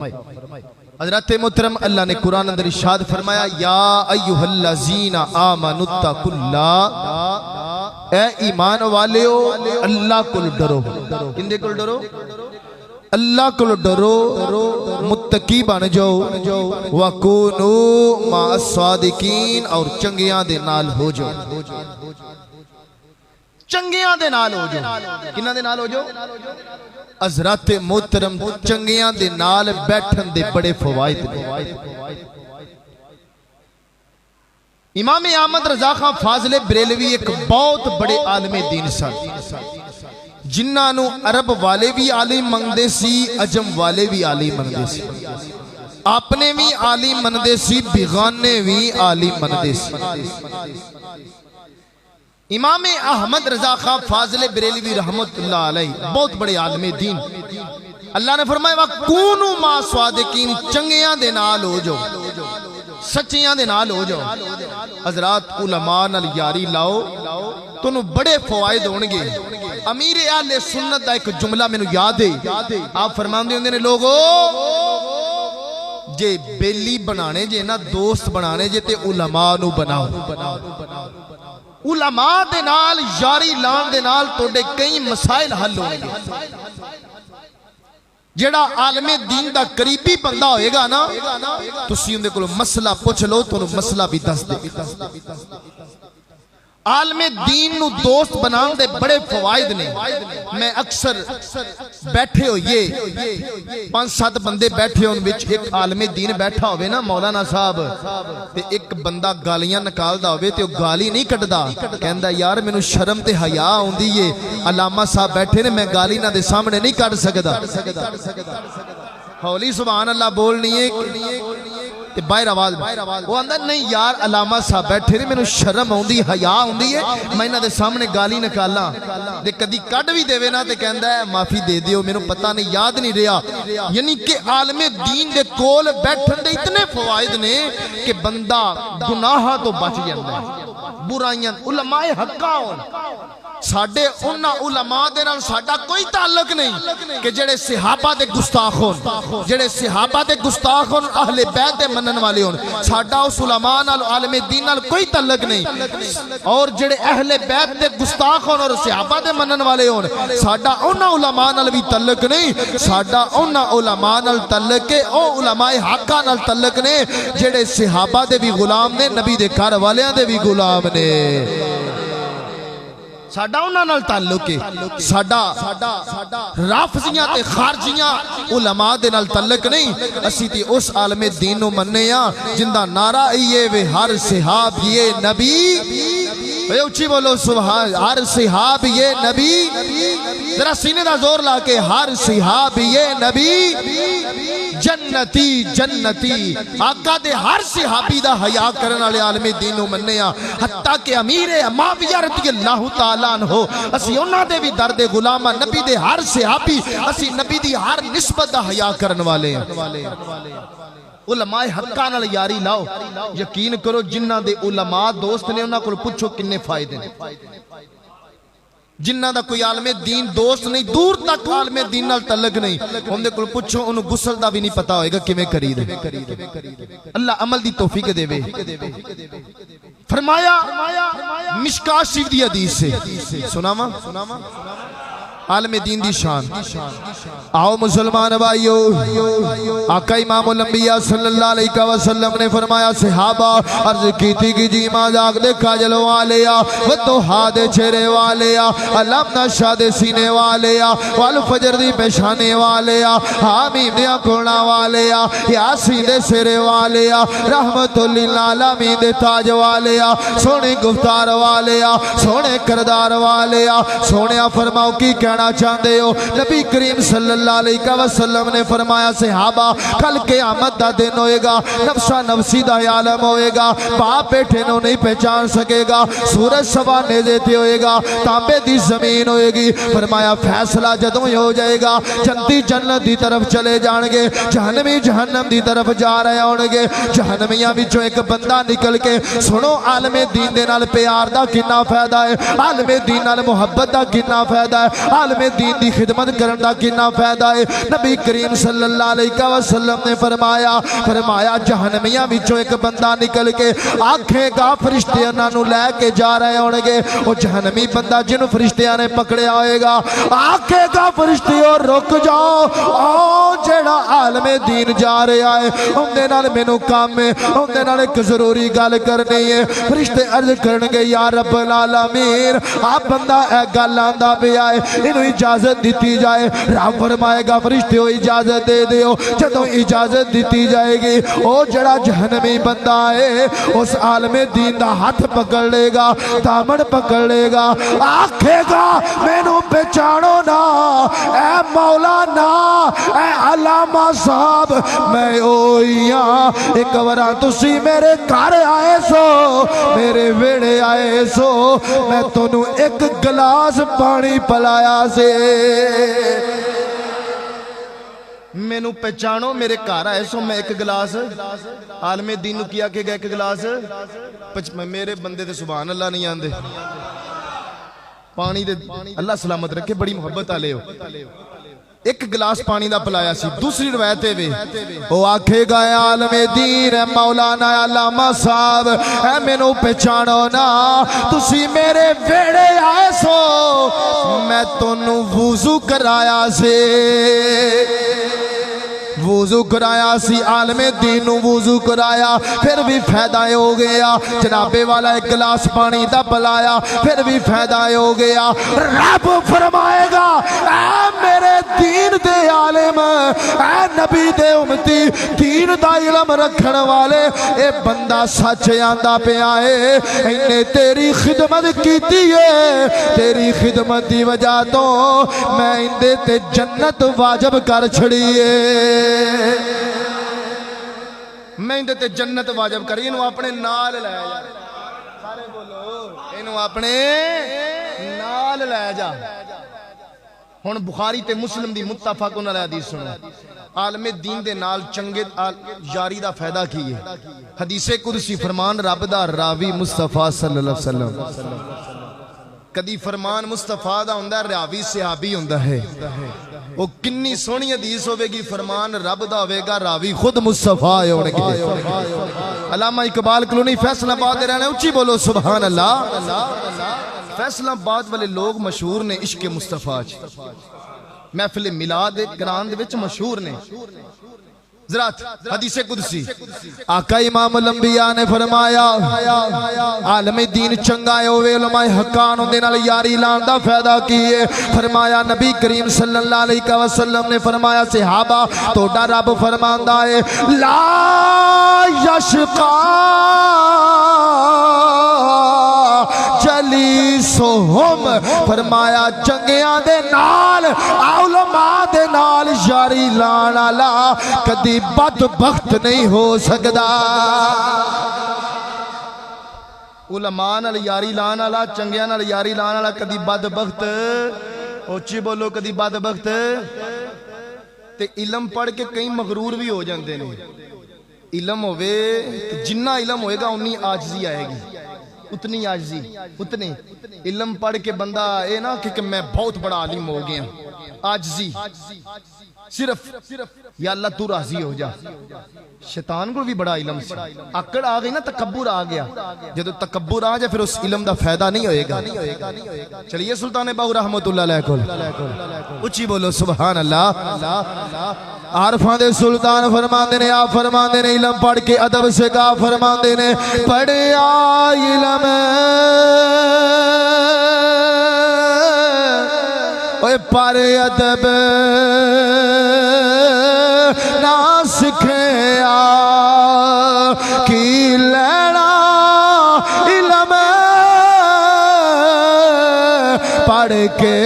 हज़रत मोहतरम अल्लाह ने कुरान अंदर इरशाद फरमाया, या अय्युहल्लज़ीना आमनुत्तकुल्लाह, ए ईमान वालेओ अल्लाह को डरो। किंदे को डरो? अल्लाह को डरो, मुत्तकी बन जाओ। वकूनू मास्सादिकीन, और चंगियां दे नाल हो जाओ। चंगियां दे नाल हो जाओ। किन्हां दे नाल हो जाओ? हज़रत मोहतरम चंगियां दे नाल बैठन दे बड़े फवायद ने। इमाम अहमद रज़ा खां फाज़ले बरेलवी एक बहुत बड़े आलमे दीन सन, जिन्हां नूं अरब वाले भी आलिम मनदे सी, अजम वाले भी आलिम मनदे सी, अपने भी आलिम मनदे सी, बेगाने भी आलिम मनदे सी। इमाम अहमद रज़ा खां फाज़ले बरेलवी रहमतुल्लाह अलैह बहुत बड़े आलमे दीन। अल्लाह ने फरमाया, वकूनू मा स्वादिकीन, चंगियां दे नाल हो जाओ, सच्चियां दे नाल हो जाओ। हज़रात उलमा नाल यारी लाओ, तुहानू बड़े फवायद होणगे। अमीर अहले सुन्नत दा एक जुमला मैनू याद है, आप फरमांदे हुंदे ने, लोगो जे बेली बनाने जे ना, दोस्त बनाने जे, ते उलमा नू बनाओ। उलमा दे नाल यारी लान दे नाल तोड़े कई मसाइल हल होंगे। जेड़ा आलमे दीन दा करीबी बंदा होएगा ना, तुसी उनदे कोलों मसला पुछ लो, तुहानू मसला भी दस दे। आलमे दीन नू दोस्त बनाने दे बड़े फवायद ने। मैं अक्सर बैठे होइए 5-7 बंदे बैठे होन, विच एक आलमे दीन बैठा होवे ना, मौलाना साहब, ते एक बंदा गालियां निकालदा होवे ते ओ गाली नहीं कटदा, कहंदा यार मैनू शर्म ते हया आउंदी है, अलामा साहब बैठे ने, मैं गाली ना दे सामने नहीं कट सकदा। हौली सुभान अल्लाह बोलनी है ते बाहर आवाज। वो आंदा नहीं यार अलामा साहब बैठे ने, मैनू शर्म आउंदी, हया आउंदी है, मैं इन्हां दे सामने गाली निकाला। ते कदी कड भी देवे ना ते कहंदा है माफी दे दियो, मैनू पता नहीं, याद नहीं रहा। यानी कि आलमे दीन दे कोल बैठन दे इतने फवायद ने कि बंदा गुनाहां तो बच जांदा है, बुराइयां। उलमाए हक्का होन, साडे उन्हां उलमा दे नाल साडा कोई ताल्लुक नहीं कि जेड़े सहाबा दे गुस्ताख होन, जेड़े सहाबा दे गुस्ताख होन, अहले बैत दे मनन वाले होन। साडा उस उलमा नाल, आलमे दीन नाल कोई ताल्लुक नहीं। और जेड़े अहले बैत दे गुस्ताख होन और सहाबा दे मनन वाले होन, साडा उन्हां उलमा नाल भी ताल्लुक नहीं। साडा उन्हां उलमा नाल ताल्लुक है, ओ उलमाए हक्का नाल ताल्लुक ने जेड़े सहाबा दे भी गुलाम ने, नबी दे घर वालियां दे भी गुलाम ने। साडा उन्हां नाल ताल्लुक है। साडा राफजियां ते खारजियां उलमा दे नाल ताल्लुक नहीं। असी ते उस आलमे दीन नू मन्ने आ जिंदा नारा ये वे, हर सहाबी ये नबी, उच्ची बोलो सुभान, हर सहाबी ये नबी, जरा सीने दा जोर ला के, हर सहाबी ये नबी जन्नती जन्नती। आका दे हर सहाबी दा हया करन वाले आलमे दीन नू मन्ने आ। हत्ता के अमीर माविया रज़ियल्लाहु ताला अन्हु, असी उन्हां दे भी दर दे गुलाम, नबी दे हर सहाबी, असी नबी दी हर निस्बत दा हया करन वाले हैं। उलमाए हक्का नाल यारी लाओ, यकीन करो जिन्हां दे उलमा दोस्त ने उन्हां कोल पुछो किन्ने फायदे ने। जिन्हां दा कोई आलमे दीन दोस्त नहीं, दूर तक आलमे दीन नाल तल्लक नहीं, उनदे कोल पुछो उन्हें गुस्ल दा भी नहीं पता होएगा किवें करी दे। अल्लाह अमल दी तौफीक देवे। फरमाया मिशकात शरीफ दी हदीस से सुनावा आलमे दीन दी शान। आओ मुसलमान भाइयों, आका इमामुल अंबिया सल्लल्लाहु अलैहि वसल्लम ने फरमाया, सहाबा अर्ज कीती कि जी मां जाग दे काजल वाले आ, व तोहा दे चेहरे वाले आ, अलम नशा दे सीने वाले आ, वल फजर दी पेशाने वाले आ, हामीम दे कोणा वाले आ, यासीन दे सिरे वाले आ, रहमतुल लिल आलमीन दे ताज वाले आ, सोहने गुफ्तार वाले आ, सोहने करदार वाले आ। सोहणिया फरमाओ की कहना चाहते हो? नबी करीम सल्लल्लाहु अलैहि वसल्लम ने फरमाया, सहाबा कल क़यामत दा दिन होएगा, नफ्सा नफ्सी दा आलम होएगा, बाप बेटे नो नहीं पहचान सकेगा, सूरज सवा नेज़े ते होएगा, तांबे दी जमीन होएगी। फरमाया फैसला जदों ही हो जाएगा, जन्नती जन्नत दी तरफ चले जाएंगे, जहन्नमी जहन्नम दी तरफ जा रहे होंगे। जहन्नमियां विचों एक बंदा निकल के, सुनो आलमे दीन दे नाल प्यार दा कितना फायदा है, आलमे दीन नाल मुहब्बत दा कितना फायदा है, आलमे दीन की खिदमत करने का कितना फायदा है। नबी करीम सल्लल्लाहु अलैहि वसल्लम ने फरमाया जहन्नमियां विचों एक बंदा निकल के आखेगा फरिश्ते उन्होंने लैके जा रहे होंगे। वो जहन्नमी बंदा जिन्हों फरिश्तियां ने पकड़िया होएगा आखेगा फरिश्ते और रुक जाओ, आओ जेड़ा आलमे दीन जा रहा है उनके नाल मैनू काम है, उनके नाल एक जरूरी गल करनी है। फरिश्ते अर्ज करनगे या रब्बुल आलमीन आ बंदा ए गल आंदा पिया है, इनू इजाजत दी जाए। रब फरमाएगा फरिश्ते इजाजत दे दियो। जदों इजाजत दी जाएगी वो जड़ा जहन्नमी बंदा है उस आलमे दीन का हाथ पकड़ लेगा, दामन पकड़ लेगा, आखेगा मैनू पहचानो ना ए मौलाना ए अल्लामा साहब मैं ओइया एक बार तुसी मेरे घर आए सो, मेरे वेड़े आए सो, मैं तुहानू एक गिलास पानी पिलाया से, मैनू पहचानो मेरे घर आए सो, मैं एक गिलास आलमे दीन किया कि एक गिलास मेरे बंदे ते सुभान अल्लाह नहीं आंदे पानी दे। अल्लाह सलामत रखे, बड़ी मुहब्बत आले हो। एक गिलास पानी का पिलाया सी। दूसरी रवायत वे वो आखेगा आलमे दीन है मौलाना अल्लामा साहब है मैनू पहचानो ना, तुसी मेरे वेड़े आए सो, मैं तुहानू वुजू कराया से, वुजू कराया सी, आलमे दीन नू वुजू कराया, फिर भी फायदा हो गया। जनाबे वाला एक गिलास पानी का पिलाया, फिर भी फायदा हो गया। रब फरमाएगा ऐ मेरे दीन दे आलिम, ऐ नबी दे उम्मती, दीन दा इल्म रखण वाले, ए बंदा सच आंदा पिया है, इन्हें तेरी खिदमत कीती है, तेरी खिदमत की वजह तो मैं इंदे ते जन्नत वाजब कर छड़ी है, मैं इंदे ते जन्नत वाजब करी। इनू अपने नाल लै जा, सारे बोलो इनू अपने नाल लै जा। हुण बुखारी ते मुस्लिम दी मुत्तफक़ुन अलैह हदीस सुनो, आलमे दीन दे नाल चंगे यारी दा फायदा की है। हदीसे कुदसी फरमान रब दा रावी मुस्तफा सल्लल्लाहु अलैहि वसल्लम, कदी फरमान मुस्तफा दा हुंदा रावी सहाबी हुंदा है। वो किन्नी सोहनी हदीस होगी, फरमान रब दा होगा, रावी खुद मुस्तफा होणगे। अल्लामा इकबाल कलोनी फैसलाबाद दे रहने, उच्ची बोलो सुभान अल्लाह। फैसलाबाद वाले लोग मशहूर ने इश्क मुस्तफा च, महफिल मिलाद कुरान दे विच मशहूर ने। हदीसे कुदसी आका इमाम लंबिया ने फरमाया आलमे दीन चंगा होवे, उलमाए हकान उहदे नाल यारी लाण दा फायदा की है। फरमाया नबी करीम सल्लल्लाहु अलैहि वसल्लम ने फरमाया सहाबा तोड़ा रब फरमांदा है ला यशका जलीसुहुम, फरमाया चंगियां दे नाल उलमा दे नाल यारी लाण वाला कदी बदबख्त नहीं हो सकता। उलमा नाल यारी लाण वाला, चंगियां नाल यारी लाण वाला कदी बदबख्त, उच्ची बोलो कदी बदबख्त। ते इलम पढ़ के कई मगरूर भी हो जाते हैं। इलम होवे जिन्ना इलम होएगा उन्नी आजजी आएगी, उतनी आजजी उतनी इलम पढ़ के बंदा ये ना कि मैं बहुत बड़ा आलिम हो गया, आजजी सिर्फ या अल्लाह तू राजी हो जा। शैतान को भी बड़ा इलम से आकड़ आ गई ना, तकब्बुर आ गया। जब तकब्बुर आ जाए फिर उस इलम का फायदा नहीं होएगा। चलिए सुल्तान बाहू रहमतुल्लाह अलैह को उच्ची बोलो सुभान अल्लाह। आरफा दे सुल्तान फरमाते ने, आप फरमाते ने इलम पढ़ के अदब से का फरमाते ने पढ़िया इलम पर अदब ना सिखया की लेना इलम पढ़ के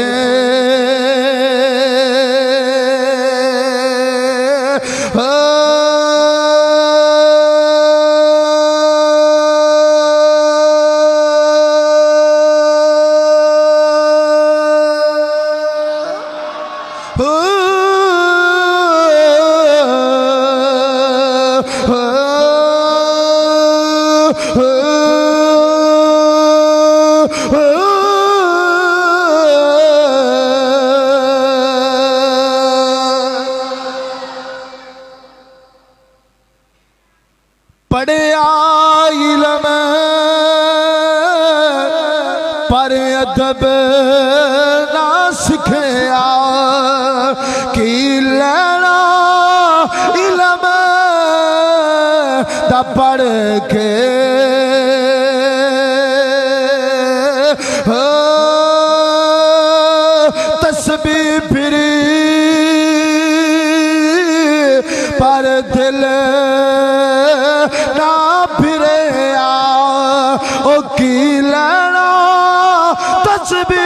पढ़िया इल्म पर अदब ना सिखिया की लेना इल्म दा पढ़ के तस्बीह फिरी पर दिल ना फिरे ओ की लेना तस्बीह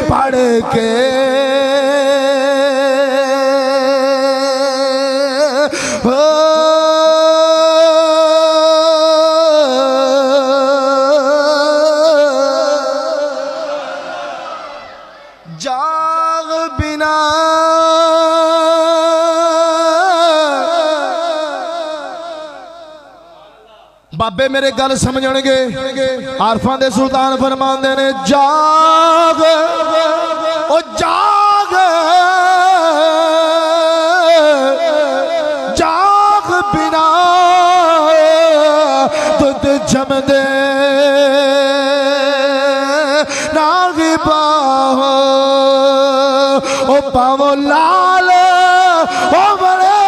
पढ़ के जाग बिना बाबे मेरे गल समझणगे आरफां दे सुल्तान फरमांदे ने जाग ओ जाग जाग बिना दुध जमदे नागिबा ओ पावो लाल ओ बड़े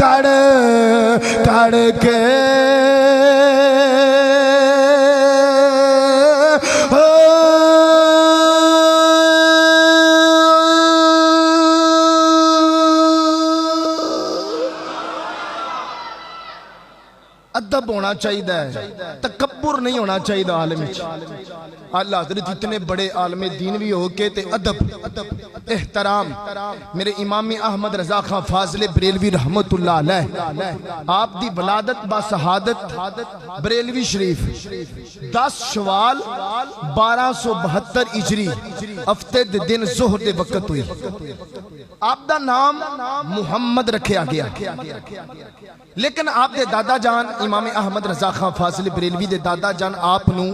कड़ कड़ के अदब होना चाहिए, तकब्बुर नहीं होना चाहिए आलम विच। आला हज़रत इतने बड़े आलम दीन भी हो के ते अदब एहतराम। मेरे इमाम अहमद रजा खां फाज़िल बरेलवी रहमतुल्लाह अलैह आप दी वलादत बा शहादत बरेलवी शरीफ 10 शवाल 1272 इजरी हफ्ते दे दिन ज़ोहर दे वक्त हुई। आप दा नाम मुहम्मद रखा गया, लेकिन आप दे दादा जान इमाम अहमद रजा खां फाज़िल बरेलवी दे दादा जान आप नू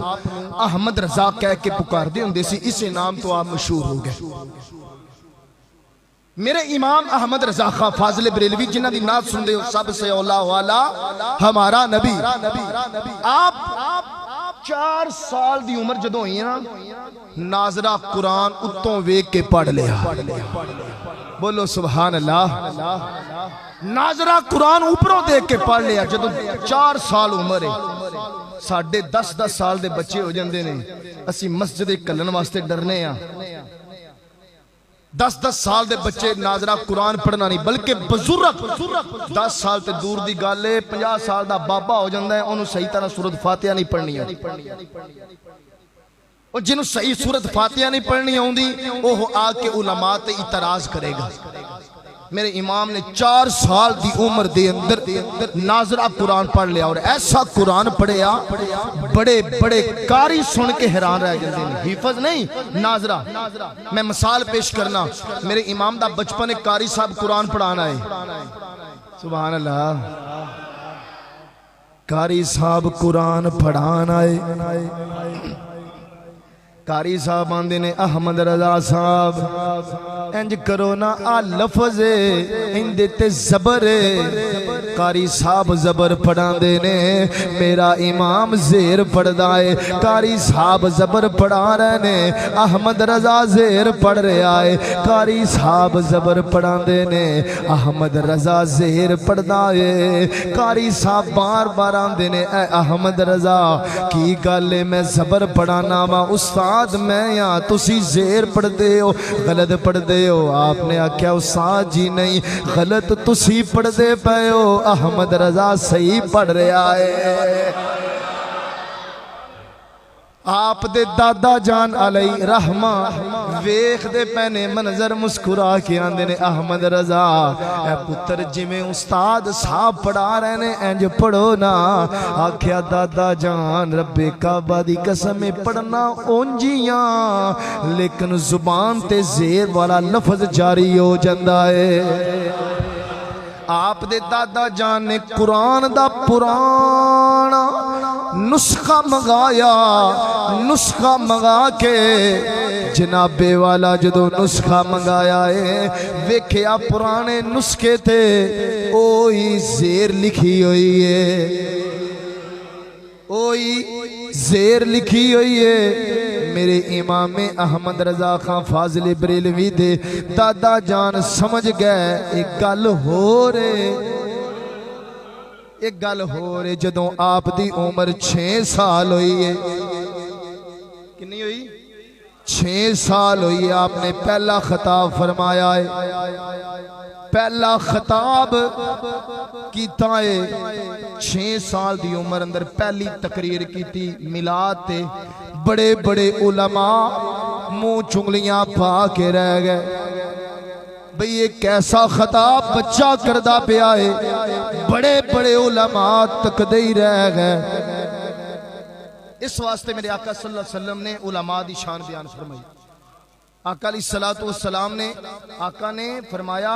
अहमद रजा कह के पुकारदे हुंदे सी। इसे नाम तो आप मशहूर हो गए। मेरे इमाम अहमद रजा खां फाज़िल बरेलवी जिन्हां दी नात सुनदे हो सबसे औला वाला हमारा नबी। आप 4 साल दी उम्र जदों होई ना नाजरा कुरान उत्तों वेख के पढ़ लिया। बोलो सुभान अल्लाह। नाजरा कुरान ऊपरों देख के पढ़ लिया। जदों 4 साल उम्र है, साढ़े 10-10 साल के बच्चे हो जाते हैं। असी मस्जिद घलन वास्ते डरने आ। 10-10 साल के बच्चे नाजरा कुरान पढ़ना नहीं, बल्कि बजुर्ग 10 साल ते दूर की गल है 50 साल का बाबा हो जाता है, उन्होंने सही तरह सूरत फातिहा नहीं पढ़नी। और जिन्हों सही सूरत फातिहा नहीं पढ़नी आउंदी वह आके उलमा ते इतराज करेगा। मेरे इमाम ने 4 साल की उम्र के अंदर नाजरा कुरान पढ़ लिया और ऐसा कुरान पढ़िया बड़े बड़े कारी सुन के हैरान रह जाते हैं। हिफज नहीं नाजरा। मैं मिसाल पेश करना, मेरे इमाम दा बचपन एक कारी साहब कुरान पढ़ाना है। सुभान अल्लाह। कारी साहब कुरान पढ़ाना है। कारी साहब आंदे ने अहमद रजा साहब इंज करो ना आ लफज इंदे ते जबर। कारी साहब जबर पढ़ाते ने, मेरा इमाम जेर पढ़दा है। कारी साहब जबर पढ़ा रहे ने, अहमद रजा जेर पढ़ रहा है। कारी साहब जबर पढ़ाते ने, अहमद रजा जेर पढ़दा है। कारी साहब बार बार आंदे ने, ए अहमद रजा की गल है, मैं जबर पढ़ाना वा उस्ताद मैं यहाँ, तुसी जेर पढ़ते हो, गलत पढ़ते हो। आपने आख्या उस्ताद जी नहीं, गलत तुसी पढ़ते पे हो, अहमद रजा सही पढ़ रहा है। आप दे दादा जान अलई रहमा वेखदे पैने मंजर मुस्कुरा के आंदे ने, अहमद रजा ए पुत्र जिमें उस्ताद साहब पढ़ा रहे ने इंज पढ़ो ना। आख्या दादा जान रब्बे काबा दी कसम पढ़ना ओंजियां, लेकिन जुबान ते जेर वाला लफज जारी हो जाता है। आप दे दादा जान ने कुरान दा पुराना नुस्खा मंगाया, नुस्खा मंगा के जनाबे वाला जदों नुस्खा मंगाया है वेख्या पुराने नुस्खे ते ओही जेर लिखी हुई है, ओही जेर लिखी हुई है। मेरे इमाम अहमद रजा खां फाजिल बरेलवी दे दादा जान समझ गए एक गल हो रे, एक गल हो रे। जदों आप दी उम्र 6 साल हुई है, कितनी हुई? 6 साल हुई है। आपने पहला खिताब फरमाया है, पहला खिताब कीता है। 6 साल दी उम्र अंदर पहली तकरीर की मिलाद ते बड़े बड़े उलमा मुंह चुंगलियां पा के रह गए। भाई ये कैसा खिताब बच्चा करदा पिया है, बड़े बड़े उलमा तकदे ही रह गए। इस वास्ते मेरे आका सल्लल्लाहु अलैहि वसल्लम ने उलमा दी शान बयान फरमाई। आका अलैहिस्सलातु वस्सलाम ने आका ने फरमाया,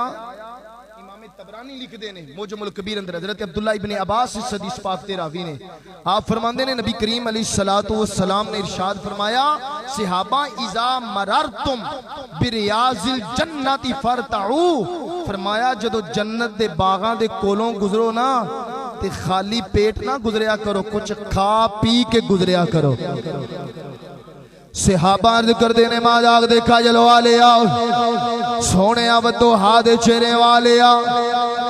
इमाम तबरानी लिखते ने मुजमुल कबीर अंदर हजरत अब्दुल्ला इब्ने अब्बास इस हदीस पाक ते रावी ने आप फरमाते ने नबी करीम अलैहिस्सलातु वस्सलाम ने इरशाद फरमाया, सहाबा इज़ा मररतुम बिरियाजिल जन्नति फरताऊ, फरमाया जदों जन्नत दे बागां दे कोलों गुजरो ना ते खाली पेट ना गुजरिया करो, कुछ खा पी के गुजरिया करो। सहाबा अर्ज कर देने माजाक देखा जलो वाले आओ सोने वतो हाथ चेहरे वाले आ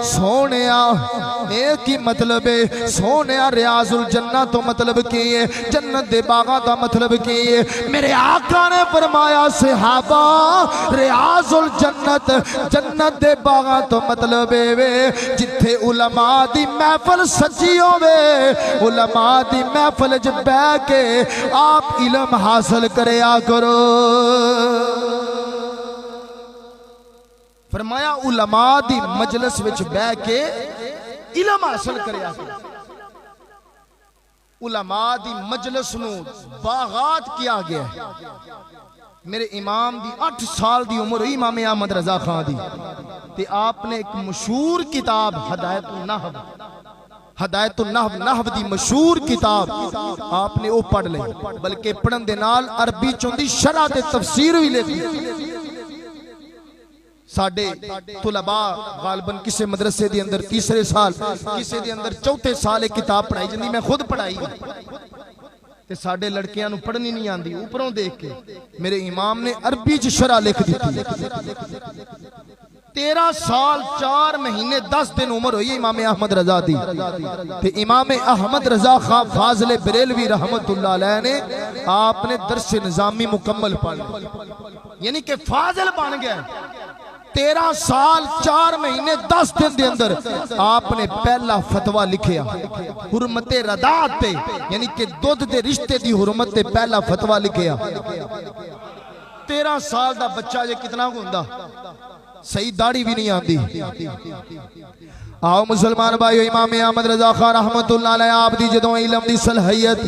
सोने एक ही मतलब है सोने रियाजुल जन्नत तो मतलब की है जन्नत दे बागा का मतलब की है। मेरे आका ने फरमाया सहाबा रियाजुल जन्नत जन्नत दे बागा तो मतलब है जिथे उलमा दी महफिल सजी होवे, उलमा दी महफिल च बैठ के आप इल्म हासिल करया करो। फरमाया उलमा दी मजलिस विच बैठ के इल्म हासिल करया करो। उलमा दी मजलिस नूं बागात किया गया है। मेरे इमाम दी 8 साल दी उम्र हुई इमाम अहमद रजा खां दी ते आपने एक मशहूर किताब हदायतुन नहव, हदायतुन नहव नहव दी मशहूर किताब आपने वो पढ़ ली, बल्कि पढ़न दे नाल अरबी चोंदी शरह ते तफसीर भी लिखी। साडे तुलबा गालबन किसी मदरसे दे अंदर तीसरे साल किसी दे अंदर चौथे साल एक किताब पढ़ाई जाती, मैं खुद पढ़ाई ते साडे लड़कियां नूं पढ़नी नहीं आती, ऊपरों देख के मेरे इमाम ने अरबी च शरह लिख दी। 13 साल 4 महीने 10 दिन उम्र हुई इमाम अहमद रजा दी ते इमाम अहमद रजा खां फाजिल बरेलवी रहमतुल्लाह अलैह ने आपने दर्स निजामी मुकम्मल पढ़ यानी कि फाजिल बन गया। 13 साल 4 महीने 10 दिन के अंदर आपने पहला फतवा लिखिया हुरमते रदात पे, यानी कि दुध के रिश्ते की हुरमत पे पहला फतवा लिखिया। 13 साल का बच्चा जे कितना होंदा, सही दाढ़ी भी नहीं आती। आओ मुसलमान भाइयों, इमाम अहमद रजा खां रहमतुल्लाह अलैह आप दी जदों इल्म दी सलाहियत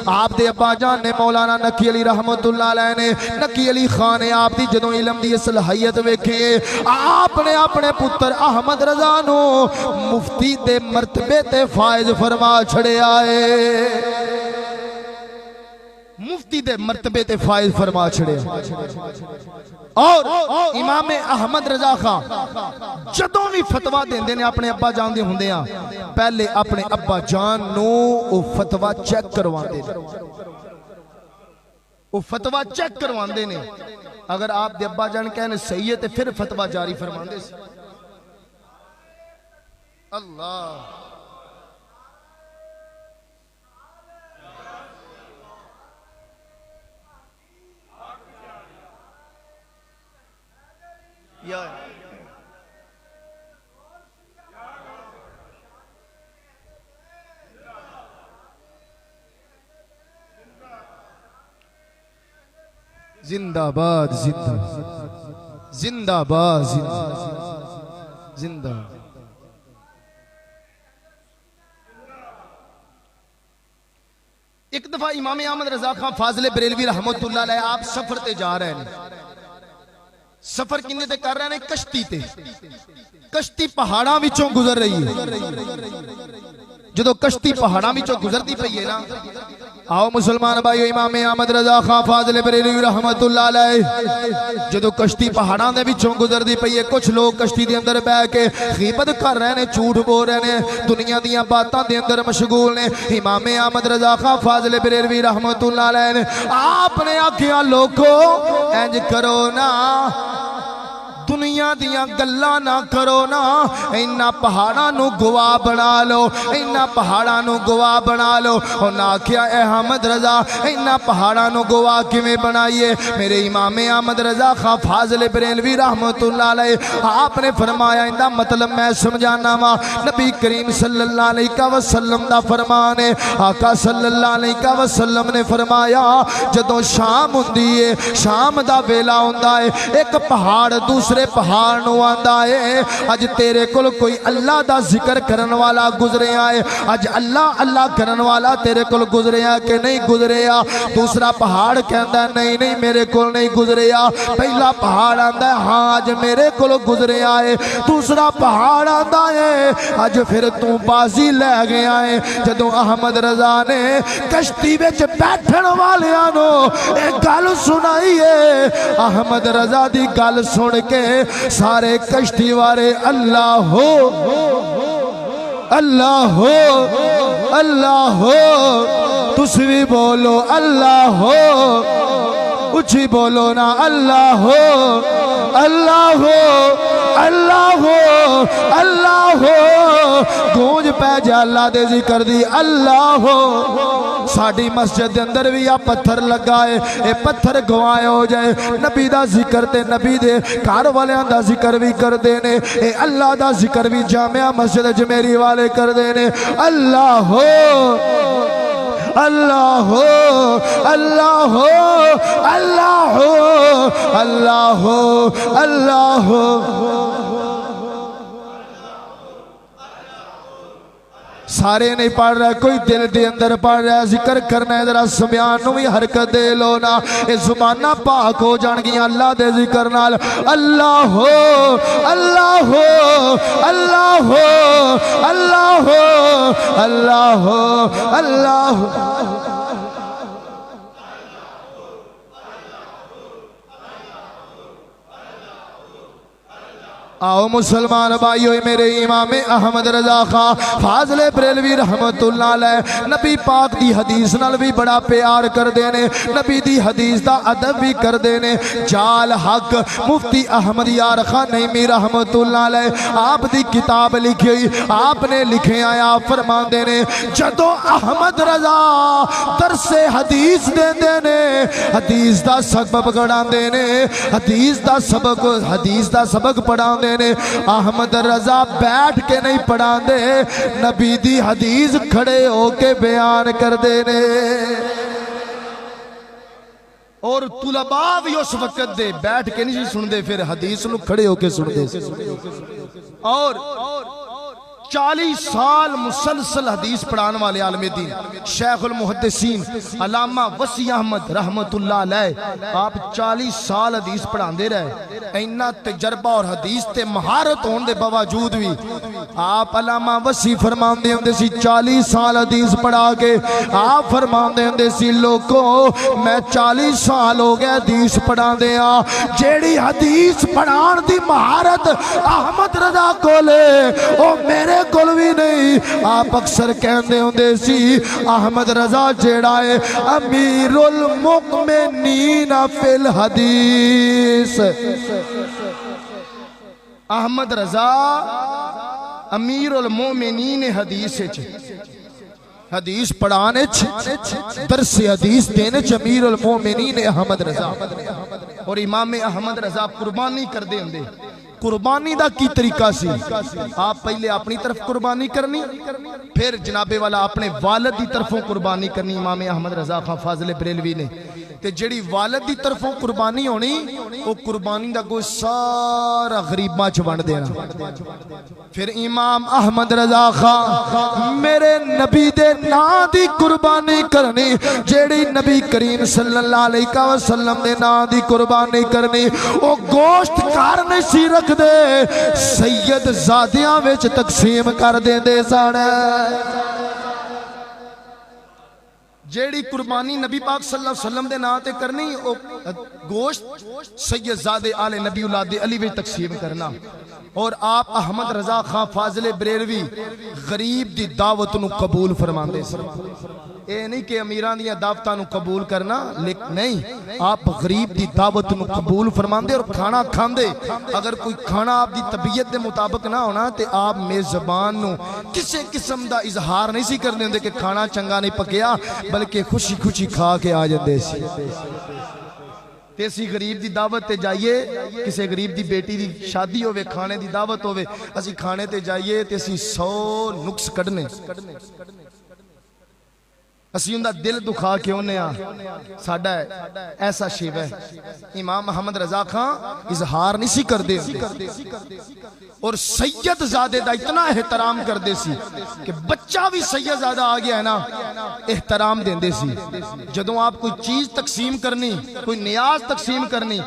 आप दे अब्बा जान ने मौलाना नकी अली रहमतुल्लाह अलैह ने नकी अली खान ने आप दी जदों इल्म दी सलाहियत वेखे आपने अपने पुत्र अहमद रजा नु मुफ्ती दे मर्तबे ते फायज फरमा छड़िया है, मुफ्ती दे मर्तबे ते फायज फरमा छड़िया। और इमाम अहमद रजा खां जदों भी फतवा देंदे ने अपने अब्बा जान दे हुंदे आ पहले अपने अब्बा जान नु ओ फतवा चेक करवांदे ने, ओ फतवा चेक करवांदे ने। अगर आप दे अब्बा जान कहने सही है तो फिर फतवा जारी फरमांदे सी। अल्लाह या जिंदाबाद जिंदाबाद जिंदाबाद जिंदाबाद। एक दफा इमाम अहमद रजा खां फाजिल बरेलवी रहमतुल्लाह अलैह आप सफर ते जा रहे हैं। सफर किन्ने ते कर रहे हैं? कश्ती ते। कश्ती पहाड़ा विचों गुजर रही है। जो कश्ती पहाड़ा विचों गुजरती पई है ना आओ मुसलमान भाई, इमाम अहमद रजा खां फाज़िल बरेलवी रहमतुल्लाह अलैह जदों कश्ती पहाड़ां दे विचों गुजरदी पई है, कुछ लोग कश्ती दे अंदर बैठ के गीबत कर रहे ने, झूठ बोल रहे ने, दुनिया दीयां बातां दे अंदर मशगूल ने। इमाम अहमद रजा खां फाज़िल बरेलवी रहमतुल्लाह अलैह ने आपने आख्या लोगो इंज करो ना, दुनिया दियां गल्लां ना करो ना, इन्ना पहाड़ां नू गवाह बना लो, इन्ना पहाड़ां नू गवाह बना लो। उन्हें आख्या अहमद रजा इन्ना पहाड़ां नू गवाह किवें बनाइए? मेरे इमाम अहमद रजा खां फाज़िल बरेलवी रहमतुल्लाह अलैह आपने फरमाया, इंदा मतलब मैं समझाना वा। नबी करीम सल्लल्लाहु अलैहि वसल्लम दा फरमान है, आका सल्लल्लाहु अलैहि वसल्लम ने फरमाया जदों शाम हुंदी है, शाम दा वेला हुंदा है, एक पहाड़ दूसरे पहाड़ नू आंदा है, अज तेरे कोल कोई अल्लाह दा जिक्र करन वाला गुजरिया है, अज अल्लाह अल्लाह करन वाला तेरे कोल गुजरिया कि नहीं गुजरिया? दूसरा पहाड़ कहता नहीं नहीं मेरे कोल नहीं गुजरिया। पहला पहाड़ आंदा हाँ अज मेरे कोल गुजरिया है। दूसरा पहाड़ आंदा है अज फिर तू बाजी लै गया है। जदों अहमद रजा ने कश्ती विच बैठण वालियां नू एक गल सुनाई है, अहमद रजा दी गल सुन के सारे कश्ती वाले अल्लाह हो अल्लाह हो अल्लाह हो, तुस भी बोलो अल्लाह हो, उची बोलो ना अल्लाह हो अल्लाह हो अल्लाह हो अल्लाह हो, गूंज पै जा अल्लाह दे जिक्र दी अल्लाह हो। साडी मस्जिद दे अंदर भी आ पत्थर लगा है, ये पत्थर गवाए हो जाए, नबी दा जिक्र ते नबी दे घर वालियां दा जिक्र भी करदे ने, ये अल्लाह दा जिक्र भी जामिया मस्जिद अजमेरी वाले करदे ने। अल्लाह हो अल्लाह हो अल्लाह हो अल्लाह हो अल्लाह हो अल्लाह हो। सारे नहीं पढ़ रहा, कोई दिल के अंदर पढ़ रहा, जिक्र करना है, जरा सुबहान नू भी हरकत दे लो ना, ये जुबाना पाक हो जाएगियां अल्लाह दे जिक्र नाल। अल्लाह हो अल्लाह हो अल्लाह हो अल्लाह हो अल्लाह हो अल्लाह हो। आओ मुसलमान भाइयों, मेरे इमाम अहमद रजा खां फाज़िल बरेलवी रहमतुल्लाह अलैह नबी पाक दी हदीस नाल भी बड़ा प्यार करते ने, नबी दी हदीस दा अदब भी करते ने। जाल हक मुफ्ती अहमद यार खान नईमी रहमतुल्लाह अलैह आप दी किताब लिखी हुई, आपने लिखे आया फरमाते ने जदों अहमद रजा दरसे हदीस देंदे ने, हदीस दा सबक पढ़ाते ने, हदीस दा सबक पढ़ाते ने, अहमद रजा बैठ के नहीं पढ़ाते, नबी दी हदीस खड़े होके बयान करते ने। और तुलबा भी उस वक्त दे बैठ के नहीं सुनते, फिर हदीस नू खड़े होके सुनते। और 40 साल मुसलसल हदीस पढ़ाने वाले आलमे दीन शेखुल मुहद्दिसीन अल्लामा वसी अहमद रहमतुल्लाह अलैह आप 40 साल हदीस पढ़ाते रहे। इन्ना तजर्बा और हदीस ते महारत होने के बावजूद भी आप अल्लामा वसी फरमाते होंदे सी, 40 साल हदीस पढ़ा के आप फरमाते होंदे सी, लोगों मैं 40 साल हो गए हदीस पढ़ाते आ, जेड़ी हदीस पढ़ाने की महारत अहमद रजा कोले ओ मेरे कोल भी नहीं। आप अक्सर कहते होंदे सी अहमद रजा जेड़ा है अमीरुल मुमिनीन फिल हदीस, अहमद रजा अमीरुल मोमिनीन हदीस हदीस पढ़ाने दरस हदीस देने अमीरुल मोमिनीन अहमद रजा। और इमाम अहमद रजा कुर्बानी करते होंगे। कुर्बानी का की तरीका सी, आप पहले अपनी तरफ कुर्बानी करनी, फिर जनाबे वाला अपने वालिद की तरफों कुर्बानी करनी। इमाम अहमद रजा खां फाज़िल बरेलवी ने ते जेड़ी वालिद की तरफों कुर्बानी होनी, वो कुर्बानी का कोई सारा गरीबां च वंड देना। फिर इमाम अहमद रजा खां मेरे नबी दे नां दी कुर्बानी करनी, जेड़ी नबी करीम सल्लल्लाहु अलैहि वसल्लम दे नां दी कुर्बानी करनी। वो गोश्त कार नहीं सी रखदे, सैयद ज़ादियां विच तकसीम कर देंदे सन। जेड़ी कुर्बानी नबी पाक सल्लल्लाहु अलैहि वसल्लम दे नाम ते करनी ओ गोश्त सैयदजादे आले नबी औलादे अली विच तकसीम करना। और आप अहमद रजा खां फाजिले बरेलवी गरीब दी दावत नू कबूल फरमांदे सी। ये नहीं कि अमीरां दी दावतां नू कबूल करना, लेकिन नहीं, आप गरीब दी दावत नू कबूल फरमांदे और खाना खांदे। अगर कोई खाना आपकी तबीयत के मुताबिक ना होना तो आप मेजबान नू किसी किस्म का इजहार नहीं सी करदे हुंदे कि खाना चंगा नहीं पकिया, बल्कि खुशी खुशी खा के आ जाते सी। ते असी गरीब की दावत ते जाइए, किसी गरीब की बेटी की शादी होवे, खाने की दावत होवे, असी खाने ते जाइए तो असी 100 नुक्स कढ़ने, असी उनका दिल दुखा के आने साडा ऐसा शिव है। इमाम मोहम्मद रजा खां इजहार नहीं सी करते और सैयदजादे दा इतना एहतराम करते सी कि बच्चा भी सैयदजादा आ गया है ना, एहतराम देंदे सी। जदों आप कोई चीज तकसीम करनी, कोई नियाज तकसीम करनी,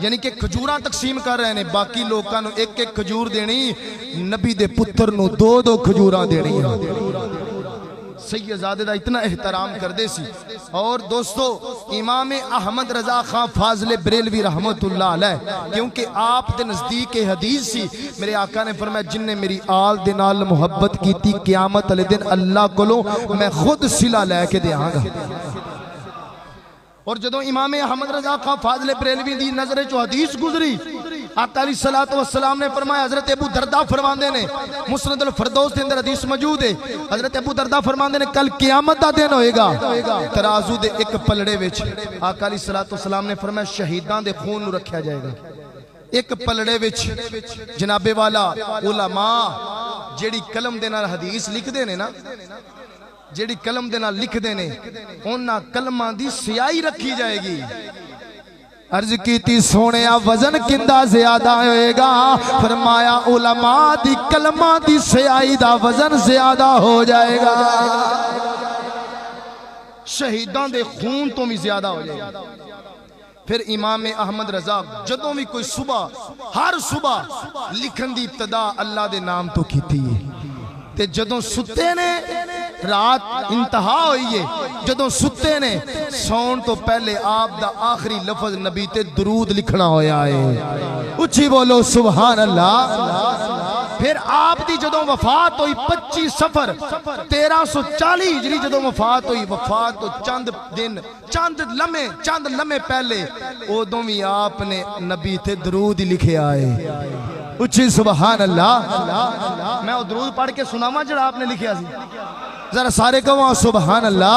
यानी कि खजूरा तकसीम कर रहे हैं, बाकी लोगों को एक एक खजूर देनी, नबी दे पुत्र नू 2-2 खजूरा देनी। सैयदजादे दा इतना एहतराम करते सी। और दोस्तों, इमाम अहमद रजा खां फाजिले बरेलवी रहमतुल्लाह अलैह, क्योंकि आप दे नजदीक हदीस सी, मेरे आका ने फरमाया जिन्ने मेरी आल दे नाल मुहब्बत की क़यामत वाले दिन अल्लाह कोलों मैं खुद सिला लैके देंगा। और जदों इमाम अहमद रजा खां फाजिले बरेलवी दी नजर चो हदीस गुजरी, आका अलैहिस्सलातु वस्सलाम ने फरमाया, हजरत अबू दरदा फरमाते ने, मुस्नद अल फरदौस के अंदर हदीस मौजूद है, हजरत अबू दरदा फरमाते ने कल क़यामत दा दिन होएगा, तराजू दे एक पलड़े विच आका अलैहिस्सलातु वस्सलाम ने फरमाया शहीदां दे खून नू रखा जाएगा। एक पलड़े विच जनाबे वाला उलमा जेड़ी कलम दे नाल हदीस लिखदे ने ना, जेड़ी कलम दे नाल लिखदे ने, उन्हां कलमां दी स्याही रखी जाएगी। अर्ज की सोने वजन किंदा ज्यादा होएगा? फरमाया उलमा दी कलमा दी स्याही दा वजन ज्यादा हो जाएगा, शहीदां दे खून तो भी ज्यादा हो जाएगा। फिर इमाम अहमद रजा जदों भी कोई सुबह, हर सुबह लिखन दी इब्तदा अल्लाह दे नाम तो की, ते जदों सुते ने रात इंतहा हुई है, जदों सुते ने सौन तो पहले आप दा आखिरी लफज नबी ते दरूद लिखना होया है। उच्ची बोलो सुभान अल्लाह। फिर आप दी जदों वफात हुई 25 सफर 1340 हिजरी जदों वफात हुई, वफात तो चंद दिन, चंद लम्हे पहले उदों भी आपने नबी ते दरूद ही लिखे आए। उच्ची सुभान अल्लाह। मैं दरूद पढ़ के सुनावा जरा आपने लिखा सी, जरा सारे कहो सुभान अल्लाह।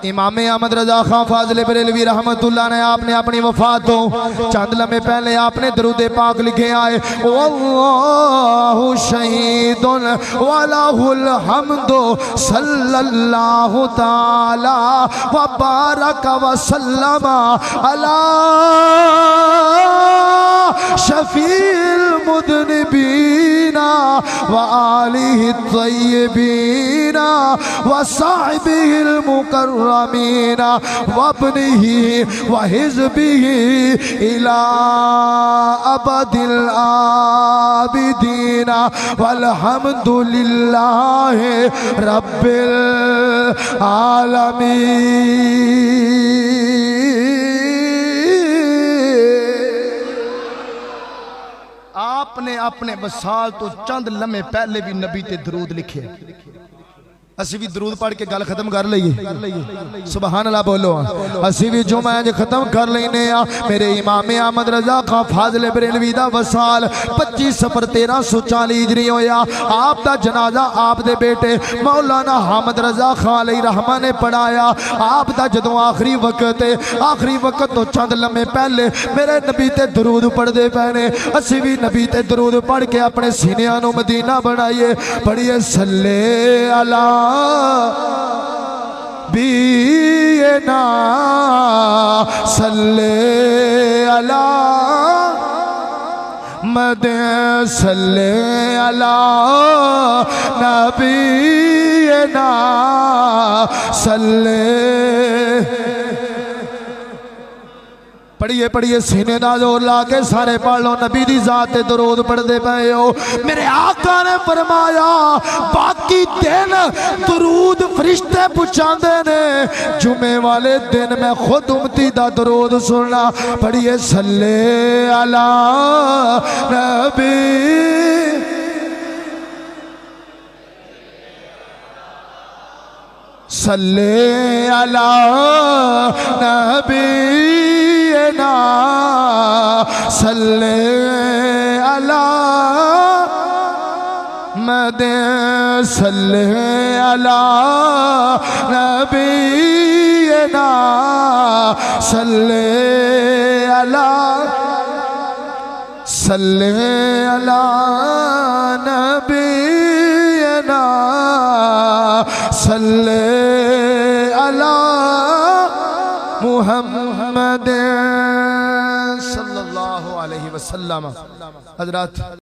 इमाम अहमद रजा खां फाजिले बरेलवी रहमतुल्लाह ने आपने अपनी वफात तो चंद लम्हे पहले आपने दरूद पाक लिखे आए, वल्लाहु शहीदुन वलहुल हम्दु सल्लल्लाहु ताला व बारक व सल्लमा अला शफील मुदनिबीना व आलिहि तय्यबीना व साहिबिल मुकर्रमीना व अब्निही व हिज़्बिही इला अबदिल आबिदीना वल्हम्दुलिल्लाहि रब्बिल आलमीन। आपने अपने वसाल तो चंद लम्हे पहले भी नबी ते दरूद लिखे। असी भी दरूद पढ़ के गल खत्म कर लईए, सुभान अल्लाह बोलो। असी भी जुमा खत्म कर लेने मेरे इमाम अहमद रजा खां फाजिले बरेलवी दा वसाल 25 सफर 1340 हिजरी होया। आप दा जनाजा आप दे बेटे मौलाना हामिद रजा खां अलैहि रहमा ने पढ़ाया। आप दा जदों आखिरी वक्त तो चंद लम्हे पहले मेरे नबी ते दरूद पढ़दे पे ने। असी भी नबी ते दरूद पढ़ के अपने सीनियां नू मदीना बनाइए। पढ़िए सल्ले अला बीना सल्ले अला मद सल्ले अला नबीना सल्ले। पढ़िए पढ़िए सीने दा जोर ला के सारे पढ़ लो नबी दी जात ते दरूद पढ़दे पए हो। मेरे आका ने फरमाया बाकी दिन दरूद फरिश्ते पुछांदे ने, जुमे वाले दिन मैं खुद उम्मती दा दरूद सुनना। पढ़िए सल्ले अला नबी सल्ले अला नबीना सल्ले अला मदे सल्ले अला नबीना सल्ले अला सल्ले अला नबीना सल्ले अला मुहम्मद सल्लल्लाहु अलैहि वसल्लम। हजरत